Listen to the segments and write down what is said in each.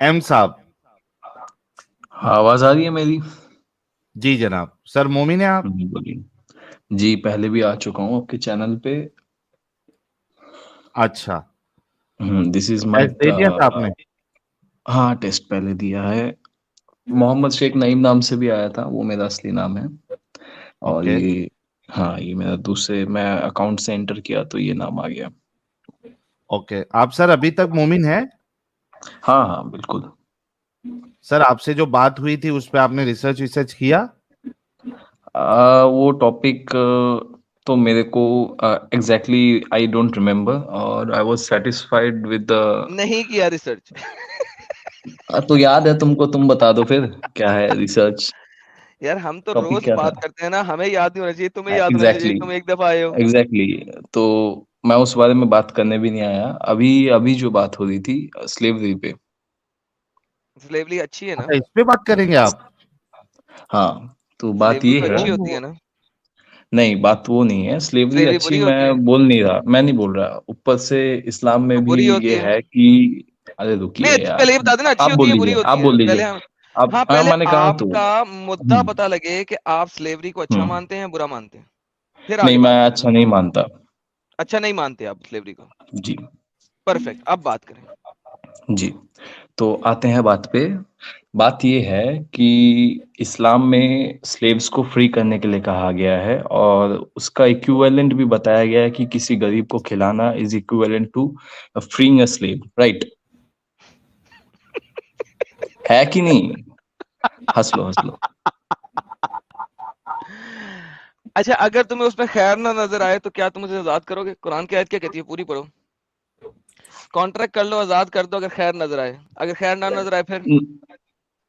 M साहब। हाँ, आवाज आ रही है मेरी? जी जनाब। सर मोमिन है आप? बोलिए। जी, पहले भी आ चुका हूँ आपके चैनल पे। अच्छा। दिस इज माय टेस्ट दे दिया था आपने? हाँ, टेस्ट पहले दिया है। मोहम्मद शेख नईम नाम से भी आया था, वो मेरा असली नाम है। और ओके। ये, हाँ, ये मेरा दूसरे, मैं अकाउंट से एंटर किया तो ये नाम आ गया। ओके, आप सर अभी तक मोमिन है? हाँ हाँ, बिल्कुल। सर आपसे जो बात हुई थी उस पे आपने रिसर्च विसर्च किया? वो टॉपिक तो मेरे को एग्जैक्टली आई डोंट रिमेम्बर, और I was satisfied with the. नहीं किया रिसर्च। तो याद है तुमको, तुम बता दो फिर क्या है रिसर्च। यार हम तो टॉपिक रोज क्या था? बात करते हैं ना, हमें याद नहीं होना चाहिए, तुम्हें याद होना चाहिए, एग्जैक्टली, तुम एक दफा आए हो। एग्जैक्टली। तो मैं उस बारे में बात करने भी नहीं आया। अभी अभी जो बात हो रही थी स्लेवरी पे। स्लेवरी अच्छी है ना? अच्छा, इस पे बात करेंगे आप? हाँ, तो बात स्लेवरी ये तो है। अच्छी होती है ना? नहीं, बात वो नहीं है, स्लेवरी स्लेवरी अच्छी बुरी होती है? मैं बोल नहीं रहा, मैं नहीं बोल रहा। ऊपर से इस्लाम में तो भी बुरी होती ये है? है कि, अरे नहीं, रुकिए यार, पहले ये बता देना अच्छी आप होती बोल है बुरी लीजिए, आप होती है, बोल लीजिए। पहले हम। आप, हाँ, हाँ, पहले मैंने कहा तो। आपका मुद्दा हम्म पता लगे कि आप स्लेवरी को अच्छा हम्म मानते हैं बुरा मानते हैं, फिर नहीं, आगे मैं बात करें अच्छा ना। नहीं मानता। अच्छा नहीं मानते आप स्लेवरी को? जी। परफेक्ट, अब बात करें। जी, तो आते हैं बात पे। बात ये है कि इस्लाम में स्लेव्स को फ्री करने के लिए कहा गया है, और उसका इक्विवेलेंट भी बताया गया है कि किसी गरीब को खिलाना is equivalent to freeing a slave, right? है कि नहीं? हंस लो, हंस लो। अच्छा, अगर तुम्हें उसमें खैर ना नजर आए तो क्या तुम उसे आजाद करोगे? कुरान की आयत क्या कहती है, पूरी पढ़ो। कॉन्ट्रैक्ट कर लो, आजाद कर दो अगर खैर नजर आए। अगर खैर ना नजर आए फिर? न-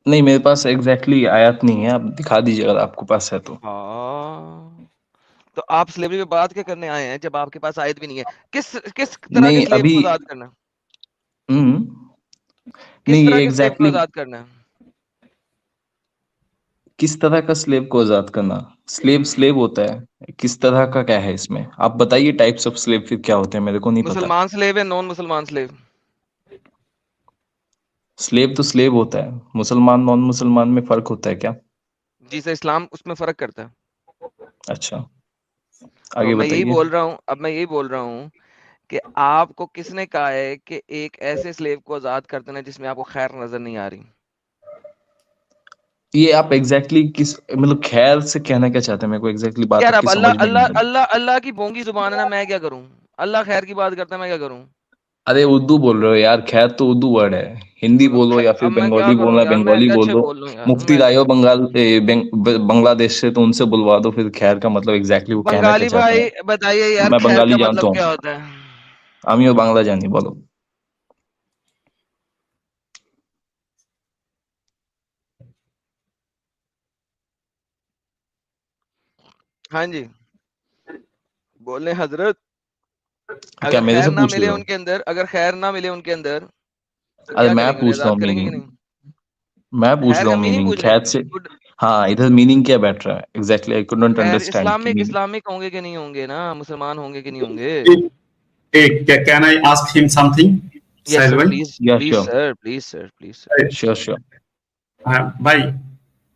नहीं, मेरे पास एग्जैक्टली आयत नहीं है, आप दिखा दीजिए अगर आपके पास है तो। हाँ, तो आप स्लेवरी पे बात क्या करने आए हैं जब आपके पास आयत भी नहीं है? किस किस तरह के नहीं, स्लेव अभी। को आजाद करना? किस नहीं, तरह ये के स्लेव को एग्जैक्टली आजाद करना है? किस तरह का स्लेव को आजाद करना? स्लेव स्लेव हम्म, होता है, किस तरह का क्या है इसमें? आप बताइए, टाइप्स ऑफ स्लेव फिर क्या होते हैं, मेरे को नहीं पता। मुसलमान स्लेव है, नॉन मुसलमान स्लेव? स्लेव तो स्लेव होता है, मुसलमान नॉन मुसलमान में फर्क होता है क्या? जी सर, इस्लाम उसमें फर्क करता है। अच्छा, तो आगे मैं यही बताइए। बोल रहा हूँ, अब मैं यही बोल रहा हूँ कि आपको किसने कहा है कि एक ऐसे स्लेव को आजाद कर देना जिसमें आपको खैर नजर नहीं आ रही? ये आप एग्जैक्टली किस, मतलब खैर से कहना क्या चाहते हैं? मेरे को एग्जैक्टली बात यार आपकी अब अल्लाह समझ में अल्लाह नहीं आई। अल्लाह अल्लाह की बोंगी जुबान है ना, मैं क्या करूं? अल्लाह खैर की बात करता है, मैं क्या करूं? अरे उर्दू बोल रहे हो यार, खैर तो उर्दू वर्ड है। हिंदी बोलो या फिर अब मैं क्या बंगाली करूं बोलना है, यार, मैं बंगाली बोल कैसे दो। बोल लूं यार मुफ्ती मैं? लाए हो बांग्लादेश से, तो उनसे बुलवा दो फिर। खैर का मतलब एग्जैक्टली वो कहना क्या बंगाली चाहते भाई हैं? बताइए यार, मैं खैर बंगाली का जानता मतलब हूँ। क्या होता है? आमियो बांग्ला जानी, बोलो। हाँ जी, बोले हजरत। क्या अगर मेरे खैर से ना पूछ मिले रहे हो? उनके अंदर, अगर खैर ना मिले उनके अंदर, तो अरे क्या मैं करेंगे? उन्हें पूछ रहा आजाद हूँ करेंगे कि मीनिंग। नहीं? मैं पूछ खैर रहा का हूँ मीनिंग मीनिंग पूछ रहे खैर हैं? से। तो हाँ, इधर मीनिंग क्या बैठ रहा है एग्जैक्टली? आई कुड नॉट खैर अंडरस्टैंड की मीनिंग। इस्लामिक होंगे कि नहीं होंगे ना, मुसलमान होंगे कि नहीं होंगे? Can I ask him something, yes Sahil sir, bhai? Please या please sure, sir, please sir, please sir. Sure sure. Bhai,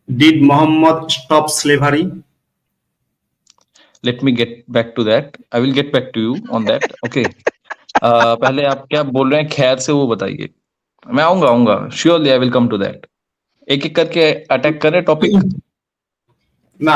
did Muhammad stop slavery? Let me get back to that, I will get back to you on that, okay. पहले आप क्या बोल रहे हैं खैर से, वो बताइए। मैं आऊंगा आऊंगा, surely I will come to that. एक एक करके अटैक करें टॉपिक। Nah,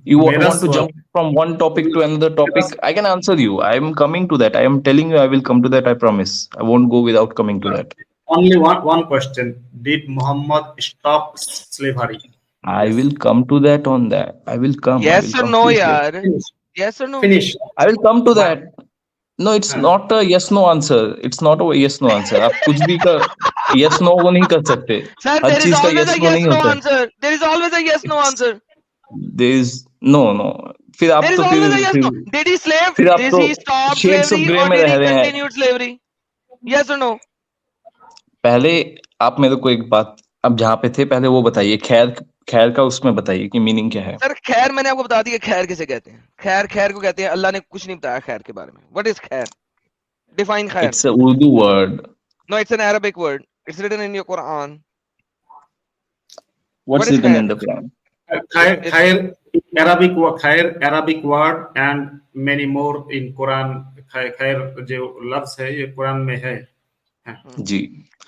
You मेरा want to सवाल jump from one topic to another मेरा topic? I can answer you. I am coming to that. I am telling you, I will come to that. I promise. I won't go without coming to that. only one question. Did Muhammad stop slavery? I Yes. will come to that on that. I will come. I will yes और come. No Please wait. यार, Finish. Yes और no? Finish. I will come to Bye. that. No, it's हाँ. not a yes no answer. It's not a yes no answer. आप कुछ भी का yes no को नहीं कर सकते। सर, हर देयर इज चीज का always a yes no yes नहीं नो होता है। Answer, there is always a yes no It's, answer, there is no no। फिर आप देयर इज तो always a yes no. Did he slave, फिर आप डिड तो he stop shades of slavery grey और में डिड रह ही रहे हैं। Continued slavery? यस और नो? पहले आप मेरे को एक बात, अब जहाँ पे थे पहले वो बताइए, खैर खैर का उसमें बताइए कि मीनिंग क्या है। सर खैर मैंने आपको बता दिया, खैर किसे कहते हैं। खैर खैर को कहते हैं, अल्लाह ने कुछ नहीं बताया खैर के बारे में। व्हाट इज खैर? डिफाइन खैर। It's a Urdu word. No, it's an Arabic word. It's written in your Quran. What's What is written khair? in the Quran? Khair Arabic word and many more in Quran. Khair जो लफ्ज है ये कुरान में है. जी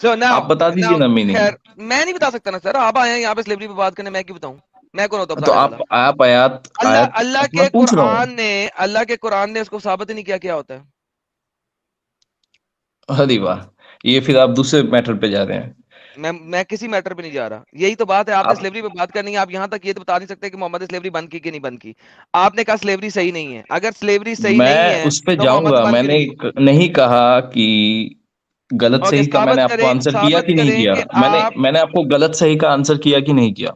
So now, आप बता दीजिए ना मीनिंग. खैर मैं नहीं बता सकता ना सर, आप आए हैं यहाँ पे स्लेवरी पे बात करने, मैं क्यों बताऊं? मैं कौन होता तो बताने वाला? आप आयत अल्लाह मैं के पूछ रहा हूँ. कुरान ने उसको साबित ही नहीं किया क्या होता है. अरे वाह, ये फिर आप दूसरे मैटर पे जा रहे हैं. मैं किसी मैटर पे नहीं जा रहा. यही तो बात है, आपने आप स्लेवरी पे बात करनी है. आप यहाँ तक ये तो बता नहीं सकते कि मोहम्मद ने स्लेवरी बंद की कि नहीं बंद की. आपने कहा स्लेवरी सही नहीं है. अगर स्लेवरी सही नहीं मैं है उस पे तो मोहम्मद जाऊंगा. बंद क्यों मैंने नहीं की? नहीं कहा कि गलत ओके, सही का. मैंने आपको आंसर किया कि नहीं किया? कि मैंने आप मैंने आपको गलत सही का आंसर किया कि नहीं किया?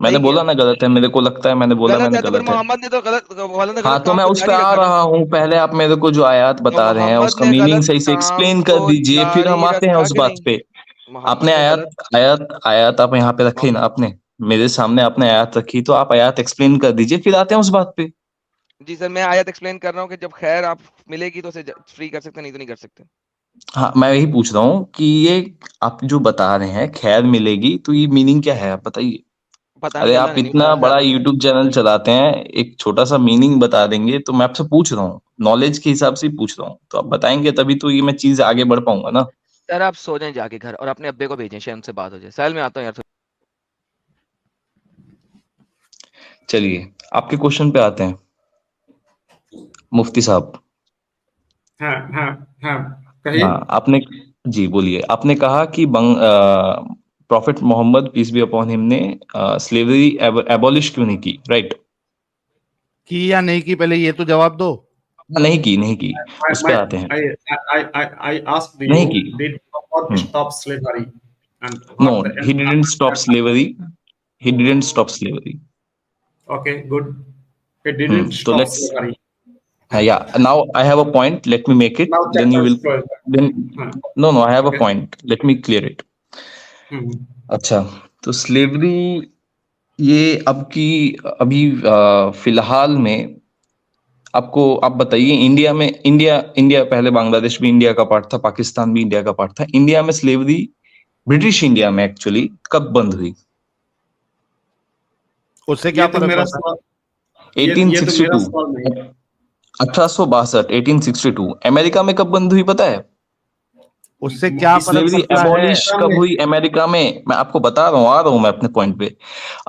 मैंने नहीं बोला किया. ना गलत है, मेरे को लगता है. मैंने बोला गलत मैंने है तो फिर गलत है. मोहम्मद ने तो हाँ, गलत तो काम मैं को उस पे जारी आ रखा ना. रहा हूँ. पहले आप मेरे को जो आयत तो बता रहे हैं मोहम्मद उसका ने मीनिंग गलत सही से काम एक्सप्लेन कर को दीजिए, फिर हम जारी आते हैं रखा उस कि बात नहीं? पे. मोहम्मद आपने ने आयत गलत आयत आयत आप यहाँ पे रखी ना, आपने मेरे सामने आपने आयत रखी, तो आप आयत एक्सप्लेन कर दीजिए, फिर आते हैं उस बात पे. जी सर, मैं आयत एक्सप्लेन कर रहा हूँ कि जब खैर आप मिलेगी तो उसे फ्री कर सकते, नहीं तो नहीं कर सकते. हाँ, मैं यही पूछ रहा हूँ कि ये आप जो बता रहे हैं खैर मिलेगी, तो ये मीनिंग क्या है, आप बताइए. पता अरे नहीं, अल्लाह आप ने नहीं इतना बताया. बड़ा यूट्यूब चैनल चलाते हैं, एक छोटा सा मीनिंग बता देंगे? तो मैं आपसे पूछ रहा हूँ, नॉलेज के हिसाब से ही पूछ रहा हूँ. तो आप बताएंगे तभी तो ये मैं चीज आगे बढ़ पाऊंगा ना. सर आप सो जाएं जाके घर और अपने अब्बे को भेजें, शायद उनसे बात हो जाए. साल में आता हूँ यार. चलिए आपके क्वेश्चन पे आते हैं, मुफ्ती साहब. हाँ हाँ हाँ कहिए. हाँ, आपने जी बोलिए. आपने कहा कि prophet Muhammad peace be upon him ने स्लेवरी एबॉलिश क्यों नहीं की, राइट? की या नहीं की, पहले ये तो जवाब दो. नहीं की. उस पे आते हैं. I asked नहीं you, की. did Muhammad stop slavery? And no, what the he didn't stop slavery. He didn't stop slavery. Okay, good. He didn't तो stop let's. slavery. Yeah, now I have a point, let me make it, Now then you chapter will. is closed. Then हाँ, no, I have a okay. point, let me clear it. अच्छा, तो slavery ये अभी फिलहाल में आपको, आप बताइए, इंडिया में, इंडिया पहले बांग्लादेश भी इंडिया का पार्ट था, पाकिस्तान भी इंडिया का पार्ट था. इंडिया में स्लेवरी, ब्रिटिश इंडिया में एक्चुअली कब बंद हुई? उससे क्या ये तो फर्क मेरा पड़ता है? सवाल, ये तो मेरा 1862. सवाल नहीं है. 1862, 1862. अमेरिका में कब बंद हुई पता है? उससे क्या फर्क स्लेवरी पड़ता है? एबॉलिश कब हुई अमेरिका में? मैं आपको बता रहा हूँ, आ रहा हूँ मैं अपने पॉइंट पे.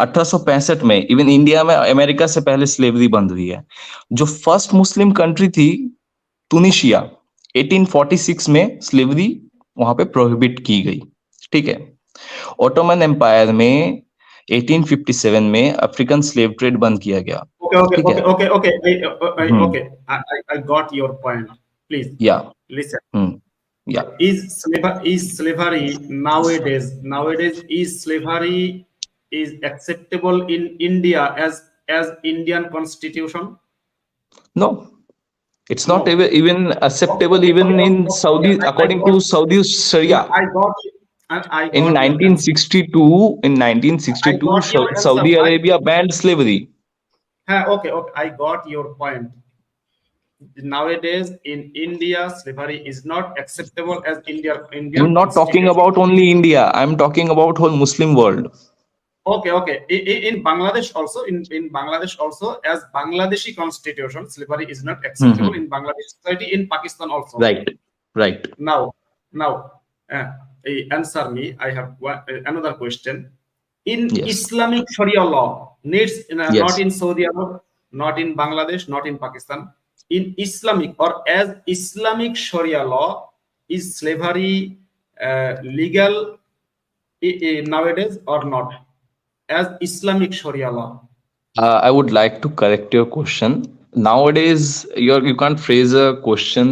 1865 में. इवन इंडिया में अमेरिका से पहले स्लेवरी बंद हुई है. जो फर्स्ट मुस्लिम कंट्री थी तुनिशिया, 1846 में स्लेवरी वहां पे प्रोहिबिट की गई. ठीक है. ओटोमन एम्पायर में 1857 में अफ्रीकन स्लेव ट्रेड बंद किया गया. ठीक है. Okay. I got your point. Please या listen. या Is slavery nowadays is slavery is acceptable in India as Indian constitution? No, it's not No. even acceptable even in Saudi, according to Saudi Sharia. I got you. I got In your 1962, I got your answer. Saudi Arabia banned slavery. Okay, I got your point. Nowadays in India, slavery is not acceptable as Indian I'm not talking constitution. about only India. I'm talking about whole Muslim world. Okay. In Bangladesh also, in Bangladesh also, as Bangladeshi constitution, slavery is not acceptable in Bangladesh society. In Pakistan also. Right. Now, answer me. I have another question. In Islamic Sharia law, not in Saudi Arabia, not in Bangladesh, not in Pakistan. In Islamic or as Islamic Sharia law, is slavery legal nowadays or not? As Islamic Sharia law. I would like to correct your question. Nowadays, you can't phrase a question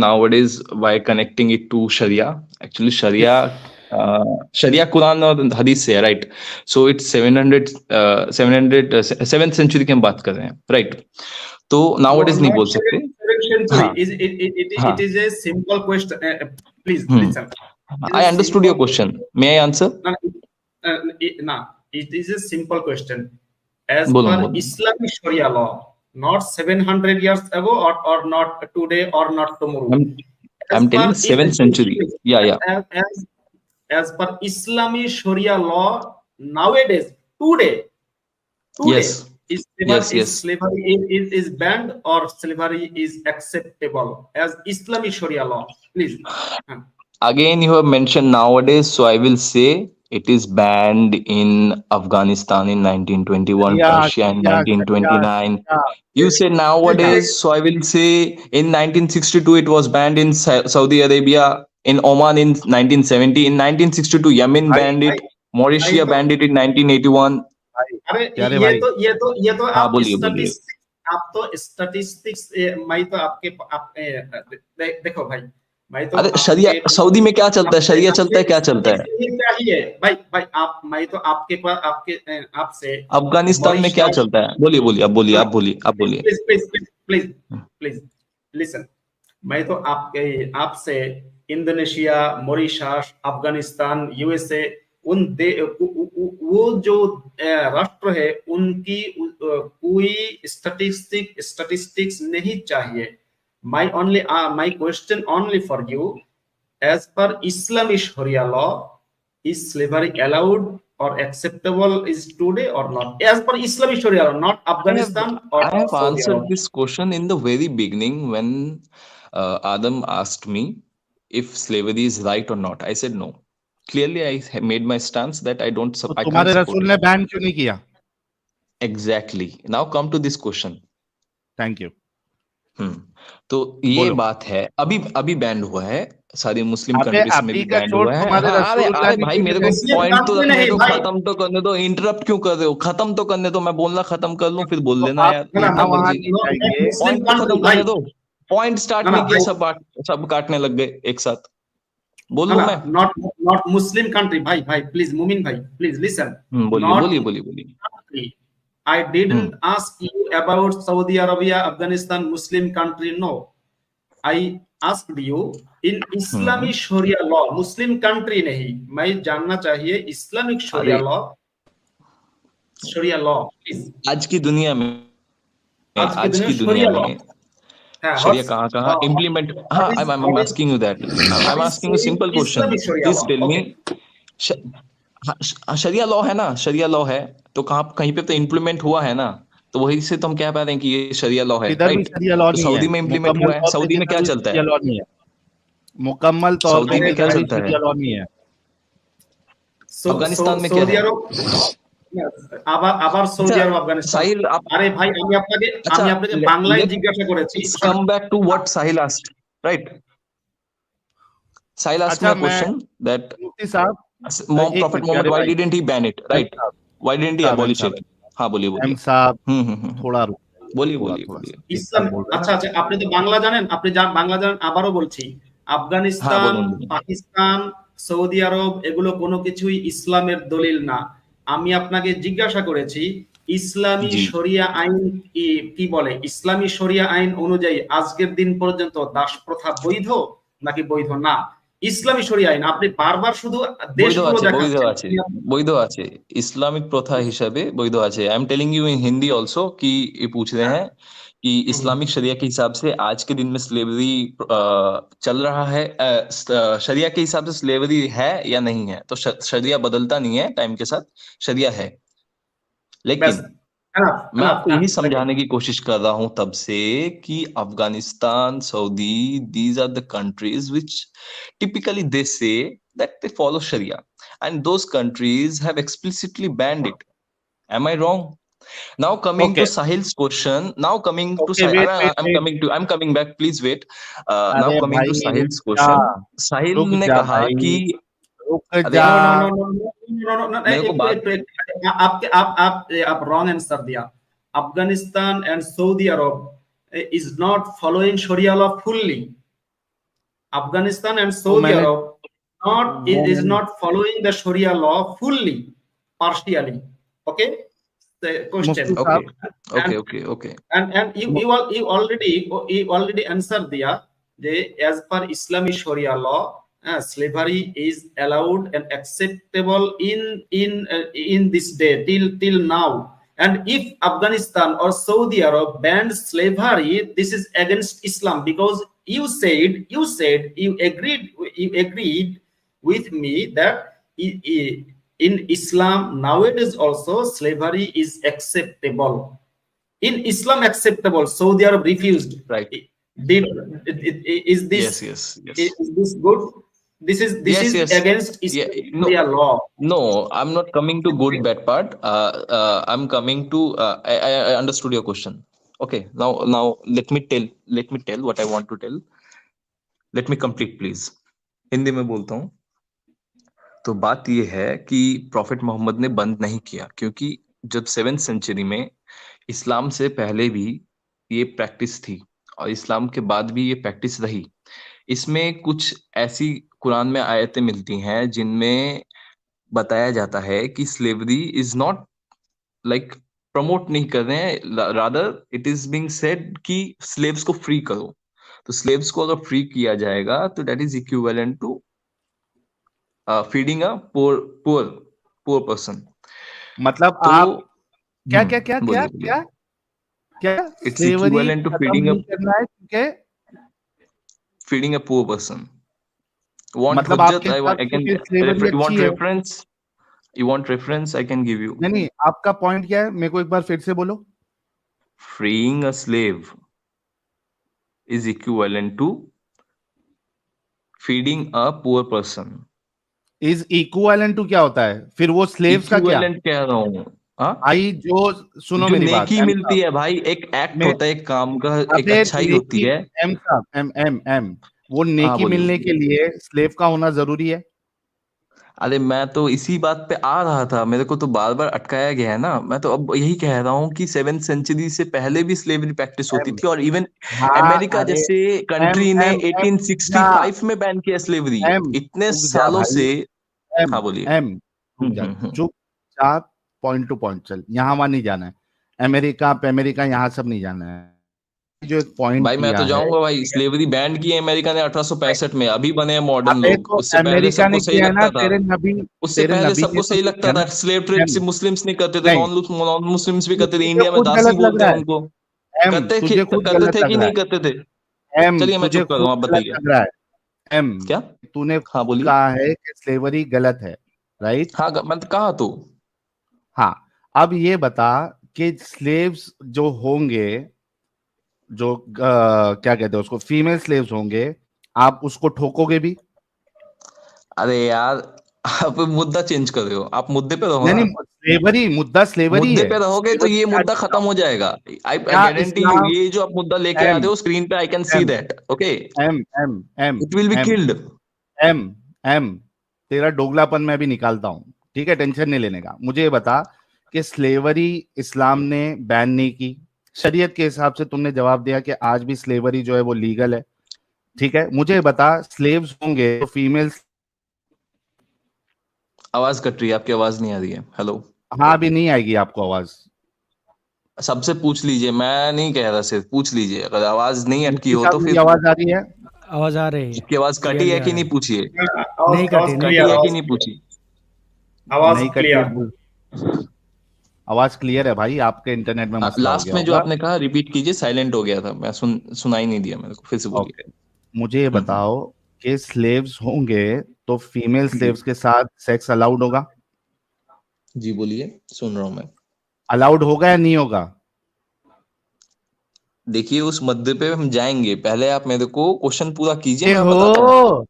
nowadays by connecting it to Sharia. Actually, Sharia Quran और हदीस से है, right? So it's 7th century की हम बात कर रहे हैं, right? तो nowadays नहीं बोल सकते. हाँ. It is a simple question. Please listen. I understood your question. May I answer? It is a simple question. As per Islamic Sharia law, not 700 years ago or not today or not tomorrow. I'm telling 7th century. Yeah. As per Islamic Sharia law nowadays, today, Yes. slavery is banned or slavery is acceptable as Islamic Sharia law? Please. Again, you have mentioned nowadays, so I will say it is banned in Afghanistan in 1921, Persia in 1929. You say nowadays, so I will say in 1962 it was banned in Saudi Arabia, in Oman in 1970, in 1962 Yemen banned it, Mauritius banned it in 1981. अरे ये तो हाँ, आप बोलिए। Statistics मैं तो आपके देखो भाई, मैं तो अरे शरिया सऊदी में क्या चलता है? शरिया चलता है, क्या चलता है चाहिए भाई आप, मैं तो आपके पास आपसे अफगानिस्तान में क्या चलता है? बोलिए आप बोलिए। Please listen. मैं तो आपसे इंडोनेशिया, मॉरिशस, अफगानिस्तान, यूएसए, वो जो राष्ट्र है उनकी कोई स्टैटिस्टिक्स नहीं चाहिए। My question only for you, as per Islamic Sharia law, is slavery allowed or acceptable is today or not? As per Islamic Sharia law, not Afghanistan I have answered this question in the very beginning when Adam asked me if slavery is right or not. I said no. Clearly, I made my stance that I don't support. तुम्हारे रसूल ने ban क्यों नहीं किया? Exactly. Now come to this question. Thank you. तो ये बात है, अभी बैंड हुआ है, सारी मुस्लिम कंट्रीज में भी बैंड हुआ है। अरे भाई मेरे को पॉइंट तो रखने दो, खत्म तो करने दो, इंटरप्ट क्यों कर रहे हो? खत्म तो करने दो, मैं बोलना खत्म कर लूं फिर बोल लेना यार। पॉइंट तो खत्म करने दो, पॉइंट स्टार्ट नहीं किया, सब काटने लग गए एक साथ। बोलूं मैं? Not Muslim country. भाई प्लीज, मुमिन भाई प्लीज लिसन। बोलिए। I didn't ask you about Saudi Arabia, Afghanistan, Muslim country. No, I asked you in Islamic Sharia law, Muslim country नहीं। मैं जानना चाहिए Islamic Sharia law, please। आज की दुनिया में शरिया कहाँ इम्प्लीमेंट? हाँ, I'm asking you that. I'm asking you simple question. Please tell me. शरिया लॉ है ना, शरिया लॉ है तो कहीं पे तो इम्प्लीमेंट हुआ है ना, तो वही से तो हम कह पा रहे हैं कि ये शरिया लॉ है, राइट? तो सऊदी में इम्प्लीमेंट हुआ है। सऊदी में क्या चलता है? मुकम्मल तौर सऊदी में क्या चलता है? अफगानिस्तान में क्या है? আবার সৌদি আরব, আফগানিস্তান। আরে ভাই আমি আপনাকে বাংলায় জিজ্ঞাসা করেছি। Come back to what Sahil asked, right? Sahil asked me a question that Prophet Muhammad, why didn't he ban it, right? Why didn't he abolish it? हाँ बोलिए थोड़ा बोलिए। আচ্ছা আপনি তো বাংলা জানেন, বাংলা জানেন। আবারও বলছি, আফগানিস্তান, পাকিস্তান, সৌদি আরব এগুলো কোনো কিছুই ইসলামের দলিল না। আমি আপনাকে জিজ্ঞাসা করেছি ইসলামী শরিয়া আইন কি বলে? ইসলামী শরিয়া আইন অনুযায়ী আজকের দিন পর্যন্ত দাস প্রথা বৈধ নাকি বৈধ না? ইসলামী শরিয়া আইন আপনি বারবার শুধু দেশগুলো দেখাচ্ছেন। বৈধ আছে, ইসলামিক প্রথা হিসাবে বৈধ আছে। I am telling you in Hindi also कि ये पूछ रहे हैं कि इस्लामिक शरिया के हिसाब से आज के दिन में स्लेवरी चल रहा है, शरिया के हिसाब से स्लेवरी है या नहीं है? तो शरिया बदलता नहीं है टाइम के साथ, शरिया है। लेकिन मैं आपको यही समझाने की कोशिश कर रहा हूं तब से कि Afghanistan, Saudi, these are the countries which typically they say that they follow Sharia, and those countries have explicitly banned it. Am I wrong? Now coming to Sahil's question. I'm coming back. Please wait. Now coming to Sahil's question. Sahil ने कहा कि आप wrong answer दिया। Afghanistan and Saudi Arab is not following Sharia law fully. Afghanistan and Saudi Arab is not following the Sharia law fully, partially. Okay. The question. Okay. And you already answered दिया as per Islamic Sharia law, slavery is allowed and acceptable in this day till now. And if Afghanistan or Saudi Arab banned slavery, this is against Islam, because you agreed with me that in Islam nowadays also slavery is acceptable. In Islam acceptable, Saudi Arab refused. Right. Is this Yes. is this good? This is Yes. against Yeah, Sharia law. No, I'm not coming to good bad part. I'm coming to I understood your question. Okay, now let me tell what I want to tell. Let me complete please. Hindi में बोलता हूँ. तो बात ये है कि prophet Mohammad ने बंद नहीं किया, क्योंकि जब 7th सेंचुरी में इस्लाम से पहले भी ये प्रैक्टिस थी और इस्लाम के बाद भी ये प्रैक्टिस रही. इसमें कुछ ऐसी कुरान में आयतें मिलती हैं जिनमें बताया जाता है कि slavery is not like promote नहीं कर रहे हैं, rather it is being said कि स्लेव्स को फ्री करो. तो स्लेव्स को अगर फ्री किया जाएगा तो that is equivalent to feeding a poor person. मतलब तो आप क्या बोलिए. It's स्लेवरी equivalent to खत्म feeding नहीं करना है, क्योंकि a poor person. Want मतलब hujjat? आपके हिसाब I से can फिर स्लेवरी you want अच्छी है? reference? You want reference? I can give you. नहीं, आपका पॉइंट क्या है? मेरे को एक बार फिर से बोलो. Freeing a slave is equivalent to feeding a poor person. Is equivalent to क्या होता है? फिर वो स्लेव्स का क्या? Equivalent कह रहा हूँ. हाँ, भाई जो सुनो जो मेरी बात, नेकी मिलती है भाई, एक एक्ट मैं- होता है, एक काम का, एक अबे अच्छाई होती है. एम साहब, एम वो हाँ, नेकी बोलिए. मिलने के लिए स्लेव का होना जरूरी है? अरे मैं तो इसी बात पे आ रहा था, मेरे को तो बार बार अटकाया गया है ना. मैं तो अब यही कह रहा हूँ कि 7th सेंचुरी से पहले भी स्लेवरी प्रैक्टिस होती एम, थी, और इवन हाँ, अमेरिका अरे जैसे कंट्री ने एम 1865 में बैन किया स्लेवरी. इतने रुक जा सालों भाई, से. एम हाँ, बोलिए. एम रुक जा, चुपचाप पॉइंट टू पॉइंट चल. यहाँ वहां नहीं जाना है, अमेरिका यहाँ सब नहीं जाना है. जो एक पॉइंट भाई मैं किया तो है, जाऊंगा भाई. स्लेवरी बैन की है अमेरिका ने 1865 में. अभी बने हैं मॉडर्न अबे लोग. तो उससे पहले अमेरिका ने सबको सही किया है ना, लगता था. उससे तेरे पहले नबी सबको ने सही तो लगता किया था. ना. स्लेव ट्रेड एम, से मुस्लिम्स नहीं करते थे, नहीं, नॉन मुस्लिम्स भी करते थे. तुझे इंडिया में खुद दासी गलत लग बोलते रहा हैं है. उनको. एम तुझे खुद करते गलत थे लग कि रहा नहीं है. करते थे? एम चलिए मैं तुझे चुप कर रहा खुद हूँ, आप गलत बताइए. लग रहा है. एम क्या? तूने हाँ, खुद बोलिए. कहा है कि स्लेवरी गलत है, राइट? हाँ, मैं तो कहा तो. हाँ, अब ये बता कि स्लेव्स जो होंगे, जो क्या कहते हैं उसको, फीमेल स्लेव्स होंगे, आप उसको ठोकोगे भी? अरे यार, आप मुद्दा चेंज कर रहे हो. आप मुद्दे पे रहो नहीं ना. नहीं, मुद्दा स्लेवरी मुद्दे है. पे रहोगे तो ये मुद्दा खत्म हो जाएगा. आई क्या गारंटी यू, इस्लाम? ये जो आप मुद्दा लेके आ रहे हो स्क्रीन पे, I can see um that. Okay, um um um it will be um killed. Um um तेरा डोगलापन मैं भी निकालता हूँ, ठीक है? टेंशन नहीं लेने का. मुझे ये बता कि स्लेवरी इस्लाम ने बैन नहीं की. शरीयत के हिसाब से तुमने जवाब दिया कि आज भी स्लेवरी जो है वो लीगल है, ठीक है? मुझे बता, स्लेव्स होंगे तो फीमेल्स. आवाज कट रही है, आपकी आवाज नहीं आ रही है. हेलो. हाँ, अभी नहीं आएगी आपको आवाज. सबसे पूछ लीजिए, मैं नहीं कह रहा, सिर्फ पूछ लीजिए. अगर आवाज नहीं अटकी हो तो मेरी फिर. आवाज आ रही है? आवाज आ रही है. आपकी आवाज कटी है कि नहीं पूछिए. नहीं कटी, कटी है कि नहीं पूछिए. आवाज नहीं क्लियर. आवाज क्लियर है भाई, आपके इंटरनेट में मसला हो लास्ट गया में जो होगा. आपने कहा रिपीट कीजिए. साइलेंट हो गया था मैं, सुनाई नहीं दिया मेरे को. फिर से बोलिए. ओके, मुझे ये बताओ कि स्लेव्स होंगे तो फीमेल स्लेव्स के साथ सेक्स अलाउड होगा? जी बोलिए, सुन रहा हूं मैं. अलाउड होगा या नहीं होगा? देखिए, उस मुद्दे पे हम जाएंगे. पहले आप मेरे को क्वेश्चन पूरा कीजिए, मैं हो, बताता हूँ.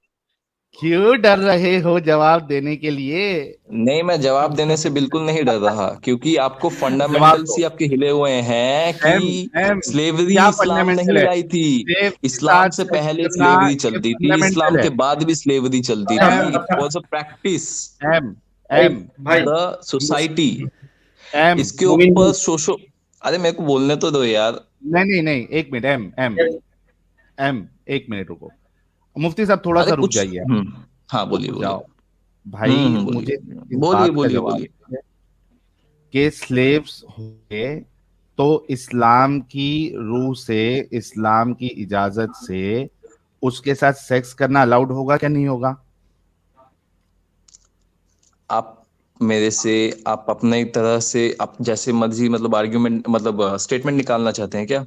क्यों डर रहे हो जवाब देने के लिए? नहीं, मैं जवाब देने से बिल्कुल नहीं डर रहा, क्योंकि आपको जवाब फंडामेंटल्स दो. ही आपके हिले हुए हैं कि एम स्लेवरी क्या इस्लाम फंडामेंटल नहीं है? लाई थी. स्लेव के इस्लाम साथ से सेक्स पहले करना स्लेवरी ये चलती थी, फंडामेंटल इस्लाम है. के बाद भी स्लेवरी चलती एम थी. It was a practice um um भाई द सोसाइटी. एम इसके मोमिन ऊपर सोशो. अरे मेरे को बोलने तो दो यार. नहीं, एक मिनट. एम एम एम एक मिनट रुको. मुफ्ती साहब थोड़ा अरे सा रुक कुछ. जाइए. हाँ, बोलिए रुक बोलिए. जाओ भाई, बोलिए मुझे इस बोलिए बात का बोलिए जवाब बोलिए. है कि स्लेव्स होंगे तो इस्लाम की रूह से, इस्लाम की इजाजत से उसके साथ सेक्स करना अलाउड होगा क्या नहीं होगा? आप मेरे से, आप अपने तरह से, आप जैसे मर्जी, मतलब आर्ग्यूमेंट, मतलब स्टेटमेंट निकालना चाहते हैं क्या?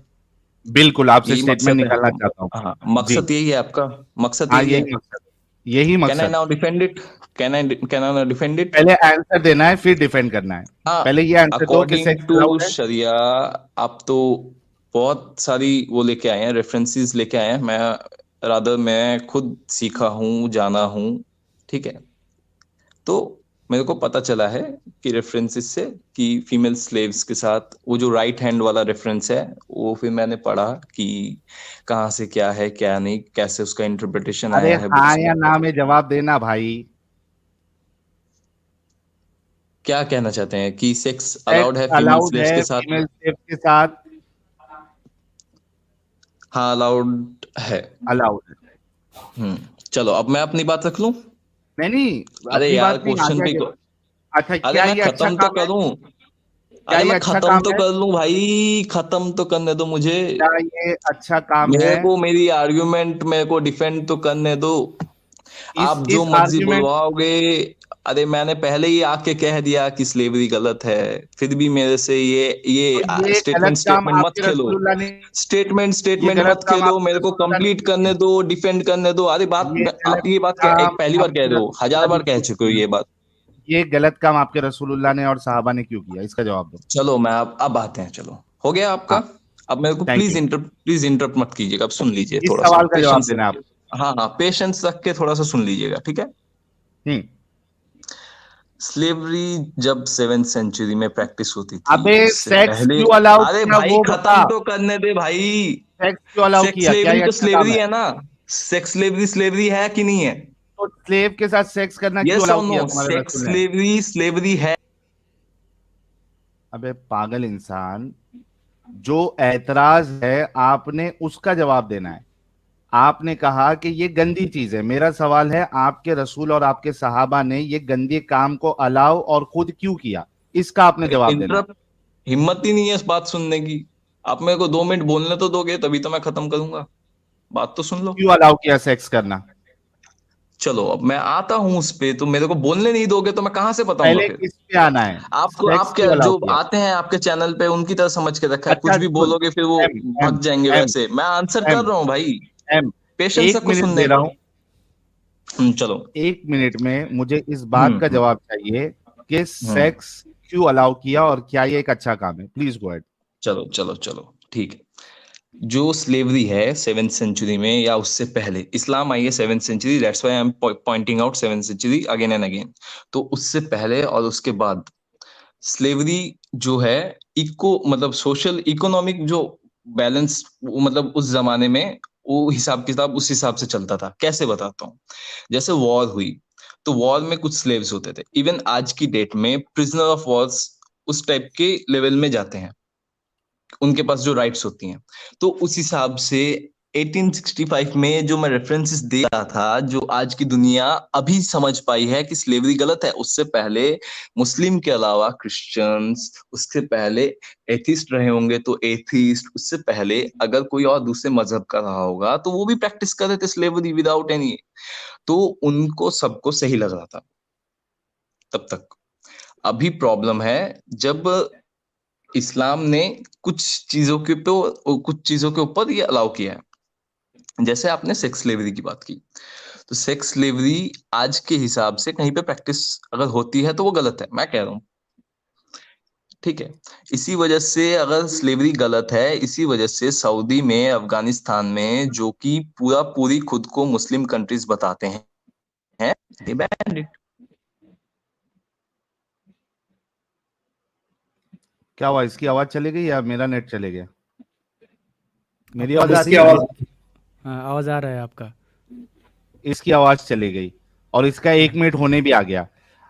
बिल्कुल आपसे यही स्टेटमेंट मकसद है निकालना आपका? चाहता हूँ। हाँ, जी मकसद यही है आपका, मकसद हाँ, यही है। यही मकसद, यही कैन आई मकसद। Now defend it? Can I now defend it? पहले आंसर देना है फिर डिफेंड करना है। हाँ, पहले ये आंसर दो कि अकॉर्डिंग सेक्स टू अलाउड है। शरिया आप तो बहुत सारी वो लेके आए हैं, रेफरेंसेस लेके आए हैं। मैं खुद सीखा हूँ, जाना हूँ, ठीक है। तो मेरे को पता चला है कि रेफरेंसेस से कि फीमेल स्लेव्स के साथ वो जो राइट हैंड वाला रेफरेंस है, वो फिर मैंने पढ़ा कि कहाँ से क्या है क्या नहीं, कैसे उसका इंटरप्रिटेशन अरे आया है हाँ बुक्स में। या ना में जवाब देना भाई। क्या कहना चाहते हैं कि सेक्स सेक्स अलाउड है फीमेल अलाउड स्लेव्स है के साथ? फीमेल स्लेव के साथ? हाँ, अलाउड है। अलाउड है। चलो अब मैं अपनी बात रख लूं। नहीं, अरे अपनी यार बात नहीं, क्वेश्चन आगे भी आगे। अच्छा, अरे क्या मैं ये अच्छा खत्म तो काम है? करूं। क्या अरे ये मैं अच्छा खत्म काम तो है? कर लूं भाई, खत्म तो करने दो मुझे। क्या ये अच्छा काम है? मेरे को मेरी आर्ग्यूमेंट मेरे को डिफेंड तो करने दो। इस आप जो इस मर्जी आर्ग्यूमेंट बुलवाओगे। अरे मैंने पहले ही आके कह दिया कि स्लेवरी गलत है, फिर भी मेरे से तो ये ये स्टेटमेंट गलत काम स्टेटमेंट मत आपके खेलो। रसूलुल्लाह ने, ये स्टेटमेंट गलत मत काम खेलो, आपके मेरे को रसूलुल्लाह ने कंप्लीट क्यों करने किया? दो, डिफेंड करने दो। अरे ये आप गलत ये बात क्या काम एक पहली बार कह आपके रहे हो, हजार रसूलुल्लाह ने बार कह क्यों चुके हो किया? ये बात। ये गलत काम आपके रसूलुल्लाह ने और सहाबा ने क्यों किया? इसका जवाब दो। चलो मैं अब आते हैं, चलो हो गया आपका। हाँ, अब मेरे को थैंक यू। प्लीज इंटरप्ट मत कीजिएगा, अब सुन लीजिए इस थोड़ा सा सवाल का जवाब पेशेंस रख देना है के। आप। हाँ हाँ, पेशेंस रख के थोड़ा सा सुन लीजिएगा, ठीक है। हम्म। स्लेवरी जब 7th सेंचुरी में प्रैक्टिस होती थी, अबे उससे सेक्स पहले। क्यों अलाउ अरे किया भाई वो बता। खत्म तो करने दे भाई। सेक्स क्यों अलाउ सेक्स किया? क्या स्लेवरी ये तो अच्छा काम स्लेवरी है? है ना। सेक्स स्लेवरी स्लेवरी है कि नहीं है? तो स्लेव के साथ सेक्स करना क्यों यस अलाउ और नो, किया तुम्हारे सेक्स रसूल ने? स्लेवरी स्लेवरी है। अबे पागल इंसान, जो ऐतराज है आपने उसका जवाब देना है। आपने कहा कि ये गंदी चीज है। मेरा सवाल है, आपके रसूल और आपके सहाबा ने ये गंदे काम को अलाउ और खुद क्यों किया? इसका आपने जवाब देना है। इंटरप्ट, हिम्मत ही नहीं है इस बात सुनने की। आप मेरे को 2 मिनट बोलने तो दोगे, तभी तो मैं खत्म करूंगा। बात तो सुन लो। क्यों अलाउ किया सेक्स करना? चलो अब मैं आता हूं उस पे, तो मेरे को बोलने नहीं दोगे तो मैं कहाँ से बताऊंगा पहले फिर। किस पे आना है? आपको सेक्स आपके क्यों अलाउ जो किया? आते हैं आपके चैनल पे उनकी तरह समझ के रखा है, अच्छा कुछ भी सुन, बोलोगे फिर वो एम एम भाग जाएंगे। एम वैसे मैं आंसर कर एम रहा हूँ भाई, एम पेशेंस एक सबको मिनट सुनने दे रहा दो। हूं। चलो। 1 मिनट में मुझे इस बात का हम्म जवाब चाहिए कि हम्म सेक्स क्यों अलाउ किया और क्या ये एक अच्छा काम है। Please go ahead. चलो चलो चलो, ठीक है। जो स्लेवरी है 7th सेंचुरी में या उससे पहले, इस्लाम आई है 7th century, that's why I am pointing out 7th century again and again. तो उससे पहले और उसके बाद स्लेवरी जो है, इको मतलब सोशल इकोनॉमिक जो बैलेंस, वो मतलब उस जमाने में वो हिसाब किताब उस हिसाब से चलता था। कैसे बताता हूँ। जैसे वॉर हुई, तो वॉर में कुछ स्लेव्स होते थे। इवन आज की डेट में प्रिजनर ऑफ वॉर्स उस टाइप के लेवल में जाते हैं, उनके पास जो राइट्स होती हैं। तो उस हिसाब से 1865 में जो मैं रेफरेंसेस दे रहा था, जो आज की दुनिया अभी समझ पाई है कि स्लेवरी गलत है, उससे पहले मुस्लिम के अलावा क्रिश्चियंस, उससे पहले एथिस्ट रहे होंगे तो एथिस्ट, उससे पहले अगर कोई और दूसरे मजहब का रहा होगा तो वो भी प्रैक्टिस कर रहे थे स्लेवरी विदाउट एनी। तो उनको सबको सही लग रहा था तब तक। अभी प्रॉब्लम है जब इस्लाम ने कुछ चीजों के ऊपर ये अलाउ किया है। जैसे आपने सेक्स स्लेवरी की बात की, तो सेक्स स्लेवरी आज के हिसाब से कहीं पे प्रैक्टिस अगर होती है तो वो गलत है, मैं कह रहा हूँ, ठीक है। इसी वजह से अगर स्लेवरी गलत है, इसी वजह से सऊदी में, अफगानिस्तान में, जो कि पूरी खुद को मुस्लिम कंट्रीज बताते हैं, they banned it। क्या हुआ? इसकी आवाज चली गई या मेरा नेट चले गया? मेरी आपका आवाज आ इसकी रही है? आवाज हाँ, आवाज आ रहा है आपका। इसकी आवाज चली गई और इसका 1 मिनट होने भी आ गया।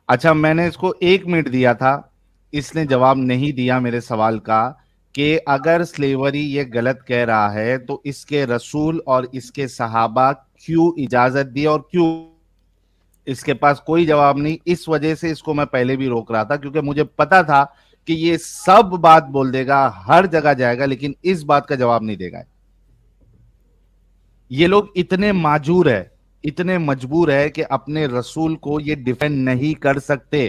अच्छा, मैंने इसको 1 मिनट दिया था, इसने जवाब नहीं दिया मेरे सवाल का कि अगर स्लेवरी ये गलत कह रहा है तो इसके रसूल और इसके सहाबा क्यों इजाजत दी और क्यों? इसके पास कोई जवाब नहीं। इस वजह से इसको मैं पहले भी रोक रहा था, क्योंकि मुझे पता था कि ये सब बात बोल देगा, हर जगह जाएगा, लेकिन इस बात का जवाब नहीं देगा। ये लोग इतने माजूर है, इतने मजबूर है कि अपने रसूल को ये डिफेंड नहीं कर सकते।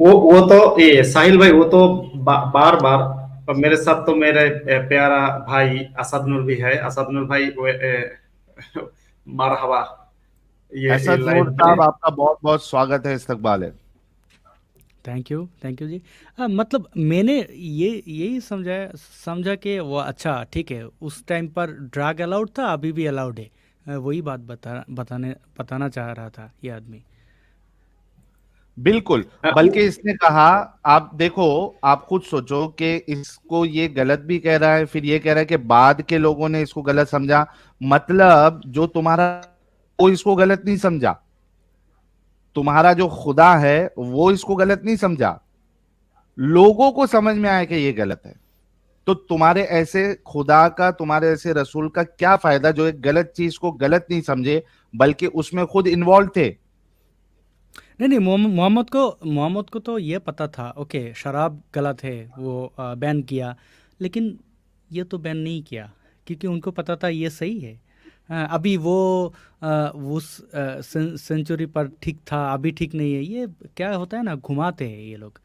वो तो ये साहिल भाई, वो तो बार बार और मेरे साथ तो मेरे प्यारा भाई असद नूर भी है। असद नूर भाई मरहबा। ये असद लाइव नूर में साहब, आपका बहुत बहुत स्वागत है, इस्तकबाल है। थैंक यू जी। मतलब मैंने यही समझा कि वो अच्छा ठीक है, उस टाइम पर ड्रग अलाउड था, अभी भी अलाउड है। वही बात बताना चाह रहा था ये आदमी। बिल्कुल, बल्कि इसने कहा, आप देखो, आप खुद सोचो कि इसको ये गलत भी कह रहा है, फिर ये कह रहा है कि बाद के लोगों ने इसको गलत समझा। मतलब जो तुम्हारा, वो इसको गलत नहीं समझा, तुम्हारा जो खुदा है वो इसको गलत नहीं समझा, लोगों को समझ में आया कि ये गलत है। तो तुम्हारे ऐसे खुदा का, तुम्हारे ऐसे रसूल का क्या फायदा जो एक गलत चीज को गलत नहीं समझे, बल्कि उसमें खुद इन्वॉल्व थे। नहीं, मोहम्मद को तो ये पता था, ओके शराब गलत है, वो बैन किया, लेकिन ये तो बैन नहीं किया क्योंकि उनको पता था ये सही है। अभी वो उस सेंचुरी पर ठीक था, अभी ठीक नहीं है। ये क्या होता है ना, घुमाते हैं ये लोग।